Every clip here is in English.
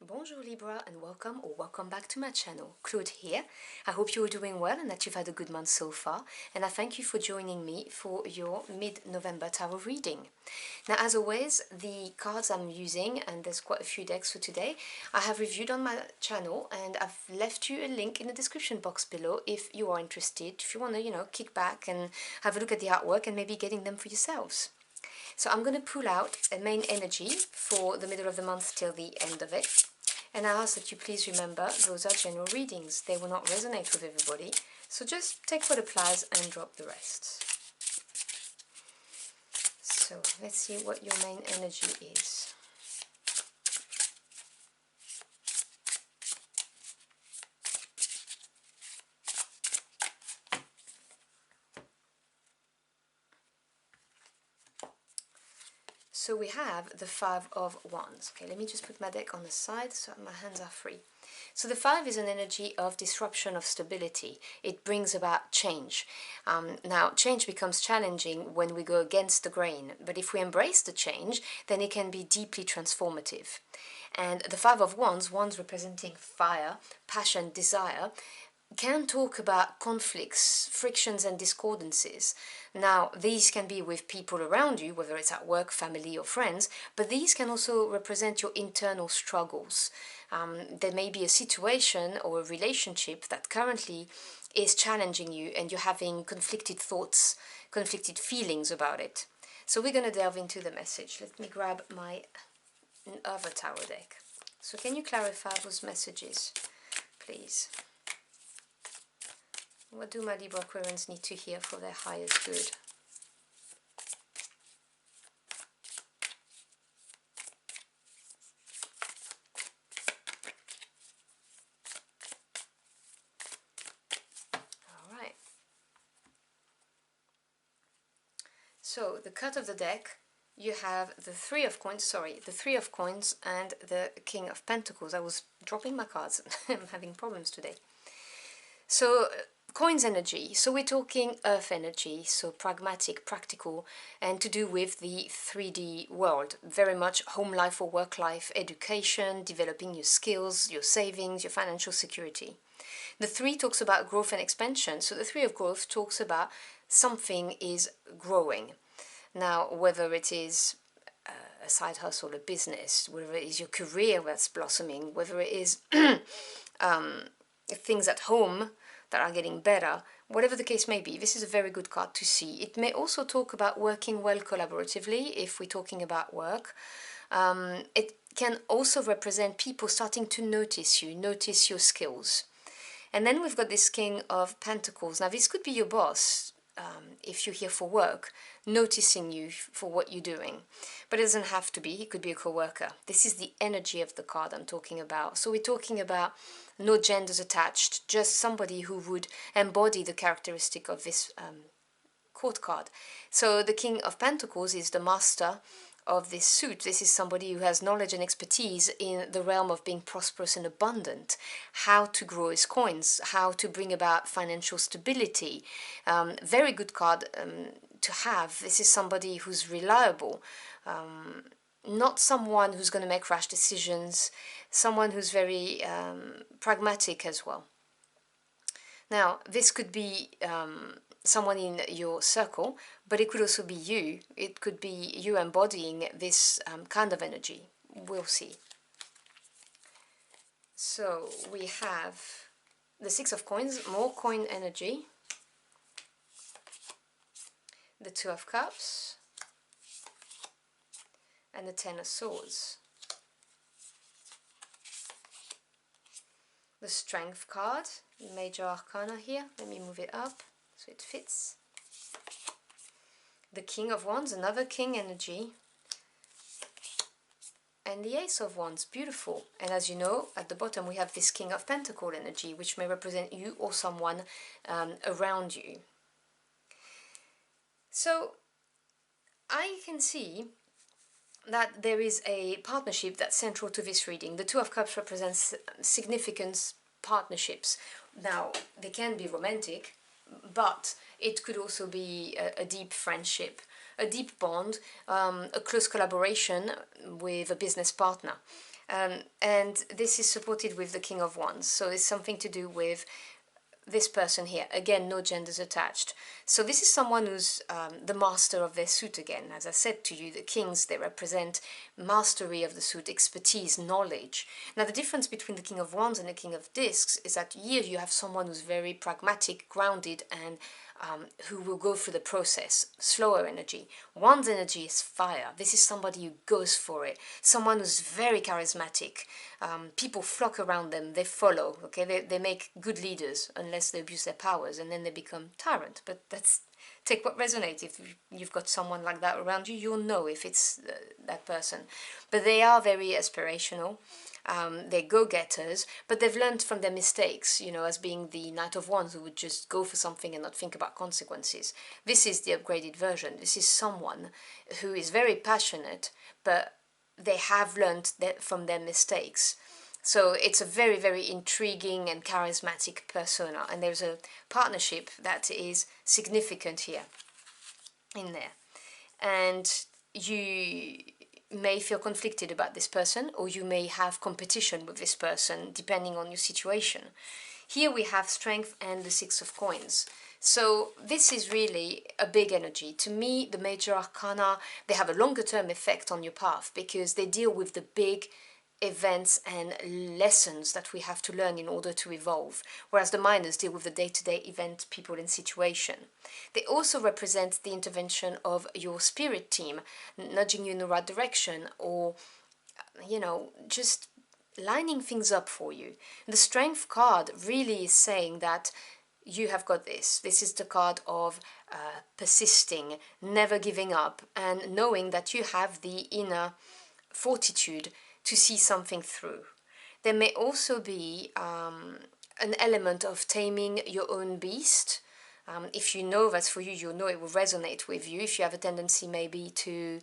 Bonjour Libra and welcome back to my channel. Claude here. I hope you're doing well and that you've had a good month so far, and I thank you for joining me for your mid-November tarot reading. Now, as always, the cards I'm using, and there's quite a few decks for today, I have reviewed on my channel, and I've left you a link in the description box below if you are interested, if you want to, kick back and have a look at the artwork and maybe getting them for yourselves. So I'm going to pull out a main energy for the middle of the month till the end of it. And I ask that you please remember those are general readings. They will not resonate with everybody. So just take what applies and drop the rest. So let's see what your main energy is. So we have the Five of Wands. Okay, let me just put my deck on the side so my hands are free. So the Five is an energy of disruption, of stability. It brings about change. Now, change becomes challenging when we go against the grain, but if we embrace the change, then it can be deeply transformative. And the Five of Wands, wands representing fire, passion, desire, can talk about conflicts, frictions and discordances. Now, these can be with people around you, whether it's at work, family or friends, but these can also represent your internal struggles. There may be a situation or a relationship that currently is challenging you and you're having conflicted thoughts, conflicted feelings about it. So we're going to delve into the message. Let me grab my other tarot deck. So can you clarify those messages, please? What do my Libra Aquarians need to hear for their highest good? Alright. So, the cut of the deck, you have the Three of Coins and the King of Pentacles. I was dropping my cards. I'm having problems today. So, coins energy, so we're talking earth energy, so pragmatic, practical, and to do with the 3D world. Very much home life or work life, education, developing your skills, your savings, your financial security. The Three talks about growth and expansion, so the Three of Growth talks about something is growing. Now, whether it is a side hustle, a business, whether it is your career that's blossoming, whether it is things at home that are getting better, whatever the case may be, this is a very good card to see. It may also talk about working well collaboratively, if we're talking about work. It can also represent people starting to notice you, notice your skills. And then we've got this King of Pentacles. Now this could be your boss, if you're here for work, noticing you for what you're doing. But it doesn't have to be, it could be a co-worker. This is the energy of the card I'm talking about. So we're talking about no genders attached, just somebody who would embody the characteristic of this court card. So the King of Pentacles is the master of this suit. This is somebody who has knowledge and expertise in the realm of being prosperous and abundant, how to grow his coins, how to bring about financial stability. Very good card to have. This is somebody who's reliable, not someone who's going to make rash decisions, someone who's very pragmatic as well. Now, this could be someone in your circle, but it could also be you. It could be you embodying this kind of energy. We'll see. So we have the Six of Coins, more coin energy, the Two of Cups, and the Ten of Swords. The Strength card, Major Arcana here. Let me move it up so it fits. The King of Wands, another King energy. And the Ace of Wands, beautiful. And as you know, at the bottom we have this King of Pentacle energy, which may represent you or someone around you. So I can see that there is a partnership that's central to this reading. The Two of Cups represents significant partnerships. Now, they can be romantic, but it could also be a deep friendship, a deep bond, a close collaboration with a business partner. And this is supported with the King of Wands. So it's something to do with this person here. Again, no genders attached. So this is someone who's the master of their suit again. As I said to you, the kings, they represent mastery of the suit, expertise, knowledge. Now, the difference between the King of Wands and the King of Discs is that here you have someone who's very pragmatic, grounded, and who will go through the process. Slower energy. Wands energy is fire. This is somebody who goes for it. Someone who's very charismatic. People flock around them. They follow. Okay, they make good leaders unless they abuse their powers, and then they become tyrant. But that's take what resonates. If you've got someone like that around you, you'll know if it's that person. But they are very aspirational. They're go-getters, but they've learned from their mistakes, you know, as being the Knight of Wands who would just go for something and not think about consequences. This is the upgraded version. This is someone who is very passionate, but they have learned from their mistakes. So it's a very, very intriguing and charismatic persona, and there's a partnership that is significant here, in there. And you may feel conflicted about this person, or you may have competition with this person depending on your situation. Here we have strength and the Six of Coins. So this is really a big energy. To me, the major arcana, they have a longer term effect on your path because they deal with the big events and lessons that we have to learn in order to evolve, whereas the minors deal with the day-to-day event, people and situation. They also represent the intervention of your spirit team, nudging you in the right direction, or, you know, just lining things up for you. The Strength card really is saying that you have got this. This is the card of persisting, never giving up, and knowing that you have the inner fortitude to see something through. There may also be an element of taming your own beast. If you know that's for you, you'll know it will resonate with you. If you have a tendency maybe to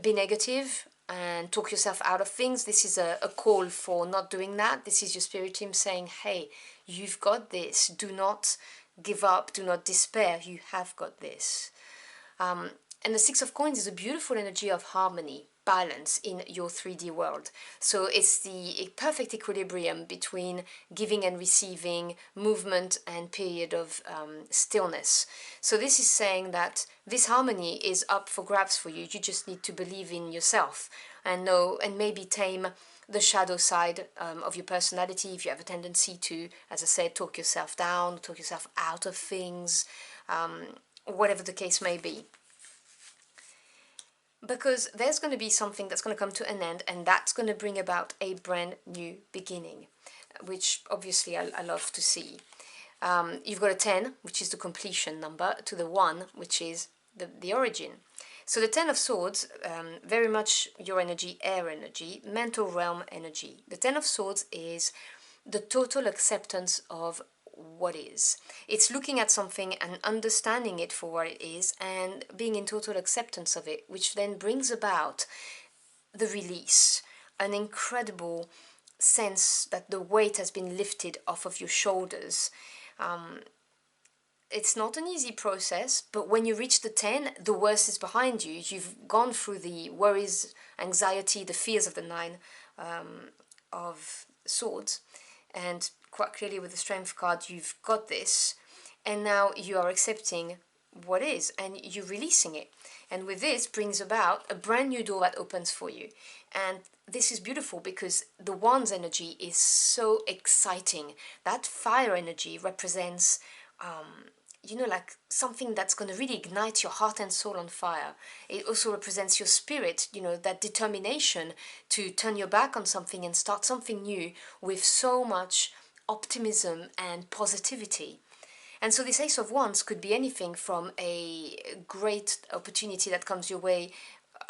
be negative and talk yourself out of things, this is a call for not doing that. This is your spirit team saying, hey, you've got this. Do not give up. Do not despair. You have got this. And the Six of Coins is a beautiful energy of harmony, balance in your 3D world. So it's the perfect equilibrium between giving and receiving, movement and period of stillness. So this is saying that this harmony is up for grabs for you. You just need to believe in yourself and know, and maybe tame the shadow side of your personality if you have a tendency to, as I said, talk yourself down, talk yourself out of things, whatever the case may be. Because there's going to be something that's going to come to an end, and that's going to bring about a brand new beginning, which obviously I love to see. You've got a 10, which is the completion number, to the 1, which is the origin. So the 10 of Swords, very much your energy, air energy, mental realm energy. The 10 of Swords is the total acceptance of what is. It's looking at something and understanding it for what it is and being in total acceptance of it, which then brings about the release, an incredible sense that the weight has been lifted off of your shoulders. It's not an easy process, but when you reach the 10, the worst is behind you. You've gone through the worries, anxiety, the fears of the 9 of Swords, and quite clearly with the Strength card, you've got this, and now you are accepting what is, and you're releasing it. And with this brings about a brand new door that opens for you. And this is beautiful because the Wands energy is so exciting. That fire energy represents, you know, like something that's going to really ignite your heart and soul on fire. It also represents your spirit, you know, that determination to turn your back on something and start something new with so much optimism and positivity. And so this Ace of Wands could be anything from a great opportunity that comes your way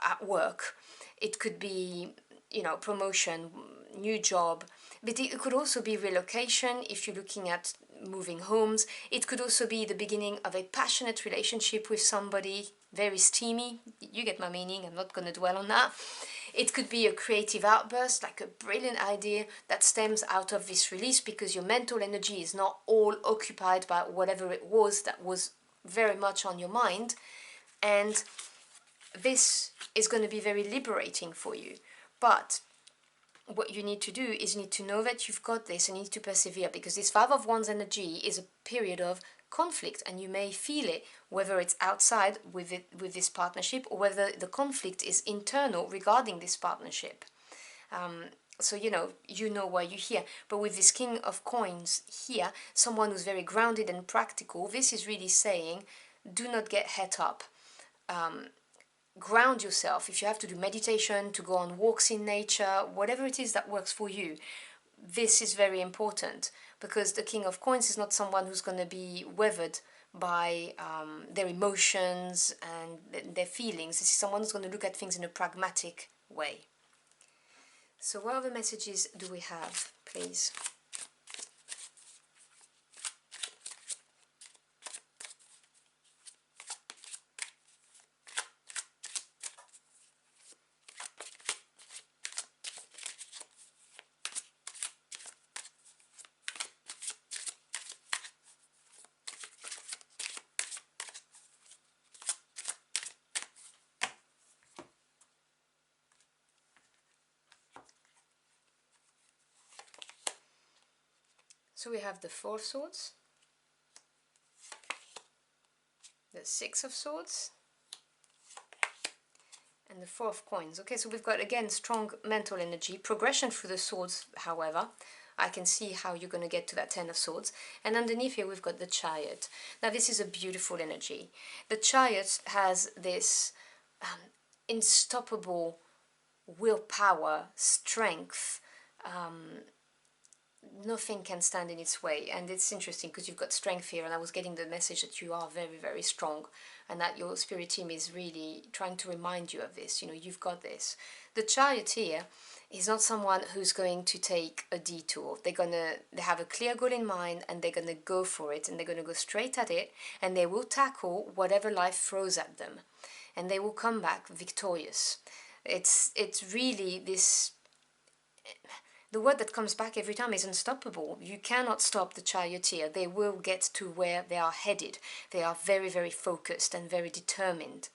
at work. It could be, you know, promotion, new job, but it could also be relocation if you're looking at moving homes. It could also be the beginning of a passionate relationship with somebody, very steamy. You get my meaning, I'm not going to dwell on that. It could be a creative outburst, like a brilliant idea that stems out of this release because your mental energy is not all occupied by whatever it was that was very much on your mind. And this is going to be very liberating for you. But what you need to do is you need to know that you've got this and you need to persevere, because this Five of Wands energy is a period of conflict, and you may feel it, whether it's outside with this partnership, or whether the conflict is internal regarding this partnership. So you know why you're here. But with this King of Coins here, someone who's very grounded and practical, this is really saying, do not get het up. Ground yourself. If you have to do meditation, to go on walks in nature, whatever it is that works for you, this is very important, because the King of Coins is not someone who's going to be weathered by their emotions and their feelings. This is someone who's going to look at things in a pragmatic way. So what other messages do we have, please? So we have the Four of Swords, the Six of Swords, and the Four of Coins. Okay, so we've got, again, strong mental energy, progression through the swords. However, I can see how you're going to get to that Ten of Swords. And underneath here we've got the Chariot. Now this is a beautiful energy. The Chariot has this unstoppable willpower, strength. Nothing can stand in its way. And it's interesting because you've got strength here, and I was getting the message that you are very, very strong, and that your spirit team is really trying to remind you of this. You've got this. The Chariot here is not someone who's going to take a detour. They have a clear goal in mind, and they're gonna go for it, and they're gonna go straight at it, and they will tackle whatever life throws at them, and they will come back victorious. It's really this. The word that comes back every time is unstoppable. You cannot stop the charioteer. They will get to where they are headed. They are very, very focused and very determined.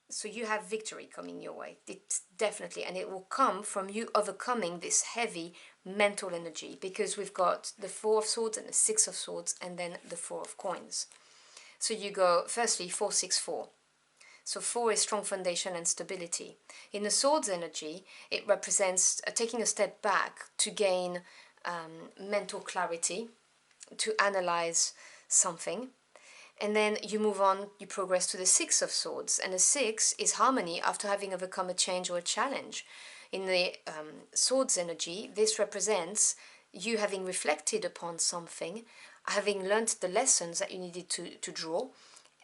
So you have victory coming your way. It's definitely, and it will come from you overcoming this heavy mental energy, because we've got the Four of Swords and the Six of Swords, and then the Four of Coins. So you go, firstly, 4, 6, 4. So 4 is strong foundation and stability. In the Swords energy, it represents taking a step back to gain mental clarity, to analyze something. And then you move on, you progress to the Six of Swords. And the 6 is harmony after having overcome a change or a challenge. In the Swords energy, this represents you having reflected upon something, having learnt the lessons that you needed to draw,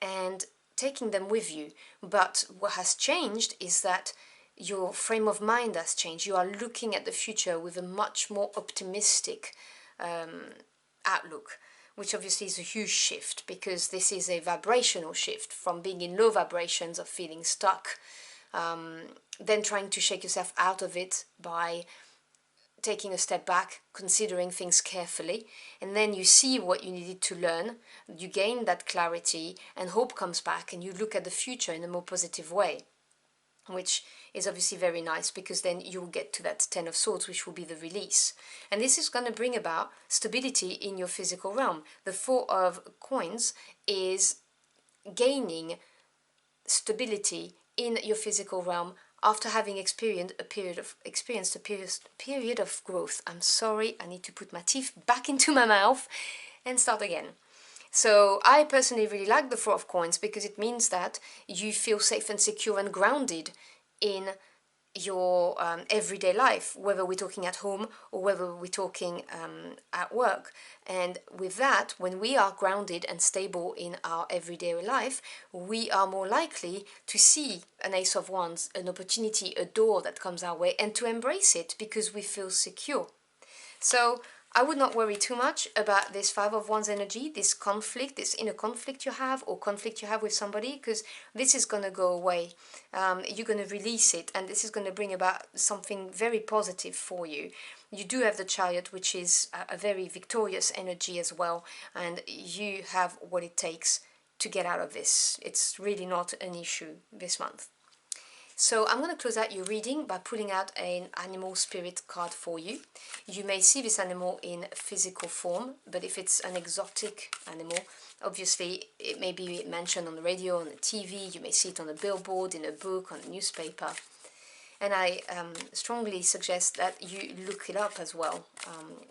and taking them with you. But what has changed is that your frame of mind has changed. You are looking at the future with a much more optimistic outlook, which obviously is a huge shift, because this is a vibrational shift from being in low vibrations of feeling stuck, then trying to shake yourself out of it by taking a step back, considering things carefully, and then you see what you needed to learn, you gain that clarity, and hope comes back, and you look at the future in a more positive way, which is obviously very nice, because then you'll get to that Ten of Swords, which will be the release. And this is going to bring about stability in your physical realm. The Four of Coins is gaining stability in your physical realm after having experienced a period of growth. I'm sorry, I need to put my teeth back into my mouth and start again. So I personally really like the Four of Coins, because it means that you feel safe and secure and grounded in your everyday life, whether we're talking at home or whether we're talking at work. And with that, when we are grounded and stable in our everyday life, we are more likely to see an Ace of Wands, an opportunity, a door that comes our way, and to embrace it because we feel secure. So I would not worry too much about this Five of Wands energy, this conflict, this inner conflict you have, or conflict you have with somebody, because this is going to go away. You're going to release it, and this is going to bring about something very positive for you. You do have the Chariot, which is a very victorious energy as well, and you have what it takes to get out of this. It's really not an issue this month. So I'm going to close out your reading by pulling out an animal spirit card for you. You may see this animal in physical form, but if it's an exotic animal, obviously it may be mentioned on the radio, on the TV, you may see it on a billboard, in a book, on a newspaper. And I strongly suggest that you look it up as well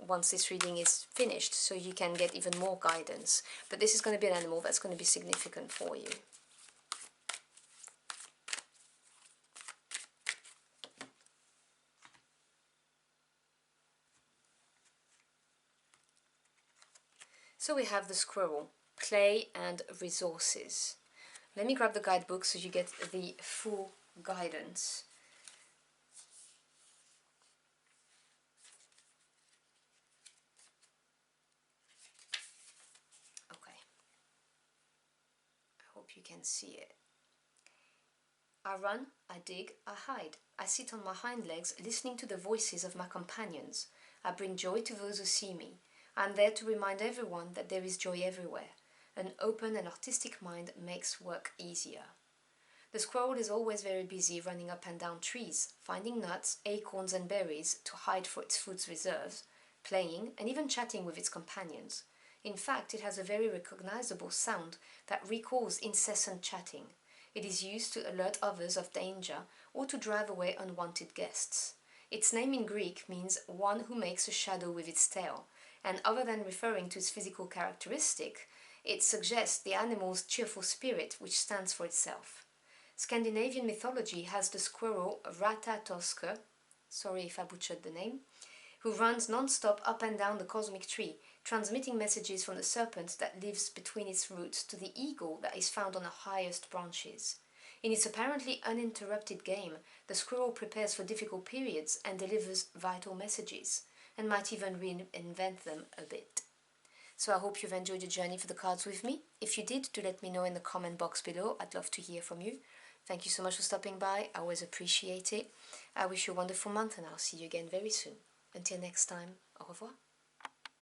once this reading is finished, so you can get even more guidance. But this is going to be an animal that's going to be significant for you. So we have the squirrel, play and resources. Let me grab the guidebook so you get the full guidance. Okay, I hope you can see it. I run, I dig, I hide. I sit on my hind legs listening to the voices of my companions. I bring joy to those who see me. I am there to remind everyone that there is joy everywhere. An open and artistic mind makes work easier. The squirrel is always very busy running up and down trees, finding nuts, acorns and berries to hide for its food's reserves, playing and even chatting with its companions. In fact, it has a very recognizable sound that recalls incessant chatting. It is used to alert others of danger or to drive away unwanted guests. Its name in Greek means one who makes a shadow with its tail, and other than referring to its physical characteristic, it suggests the animal's cheerful spirit, which stands for itself. Scandinavian mythology has the squirrel Ratatosker, sorry if I butchered the name, who runs non-stop up and down the cosmic tree, transmitting messages from the serpent that lives between its roots to the eagle that is found on the highest branches. In its apparently uninterrupted game, the squirrel prepares for difficult periods and delivers vital messages, and might even reinvent them a bit. So I hope you've enjoyed the journey for the cards with me. If you did, do let me know in the comment box below. I'd love to hear from you. Thank you so much for stopping by. I always appreciate it. I wish you a wonderful month and I'll see you again very soon. Until next time, au revoir.